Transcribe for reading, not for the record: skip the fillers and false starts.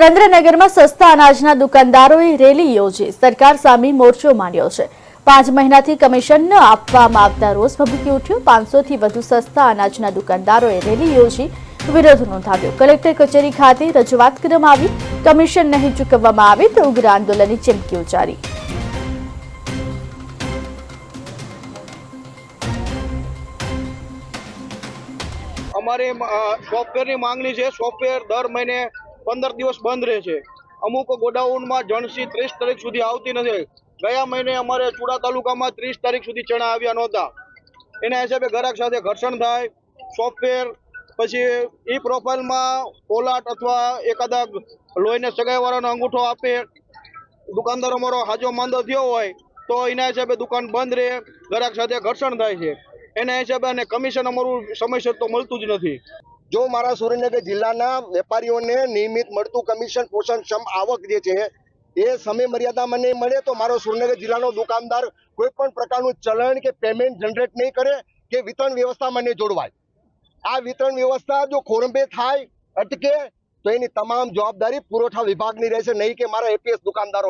સુરેન્દ્રનગરમાં સસ્તા અનાજના દુકાનદારોએ રેલી યોજી સરકાર સામે મોરચો માંડ્યો છે। 5 મહિનાથી કમિશન ન આપવામાં આવતા રોષ ભભૂકી ઉઠ્યો। 500 થી વધુ સસ્તા અનાજના દુકાનદારોએ રેલી યોજી વિરોધ નોંધાવ્યો। કલેક્ટર કચેરી ખાતે રજૂઆત કરવામાં આવી। કમિશન નહીં ચૂકવવામાં આવે તો ઉગ્ર આંદોલનની ચીમકી ઉચ્ચારી। અમારી સોફ્ટવેરની માંગણી છે। સોફ્ટવેર દર મહિને 15 દિવસ બંધ રહે છે। અમુક ગોડાઉનમાં જણસી 30 તારીખ સુધી આવતી નથી। ગયા મહિને અમારે ચુડા તાલુકામાં 30 તારીખ સુધી ચણા આવ્યા નહોતા। એના હિસાબે ગ્રાહક સાથે ઘર્ષણ થાય। સોફ્ટવેર પછી ઈ પ્રોફાઇલમાં કોલાટ અથવા એકાદા લોહીને સગાઈવાળાનો અંગૂઠો આપે। દુકાનદાર અમારો હાજો માંદો થયો હોય તો એના હિસાબે દુકાન બંધ રહે, ગ્રાહક સાથે ઘર્ષણ થાય છે। એના હિસાબે અને કમિશન અમારું સમયસર તો મળતું જ નથી। જો મારા સુરેન્દ્રનગર જિલ્લાના વેપારીઓને નિયમિત મળતું કમિશન પોષણક્ષમ આવક જે છે એ સમય મર્યાદામાં નહીં મળે તો મારો સુરેન્દ્રનગર જિલ્લાનો દુકાનદાર કોઈ પણ પ્રકારનું ચલણ કે પેમેન્ટ જનરેટ નહીં કરે કે વિતરણ વ્યવસ્થામાં નહીં જોડવાય। આ વિતરણ વ્યવસ્થા જો ખોરંભે થાય, અટકે તો એની તમામ જવાબદારી પુરવઠા વિભાગની રહેશે, નહીં કે મારા એપીએસ દુકાનદારો।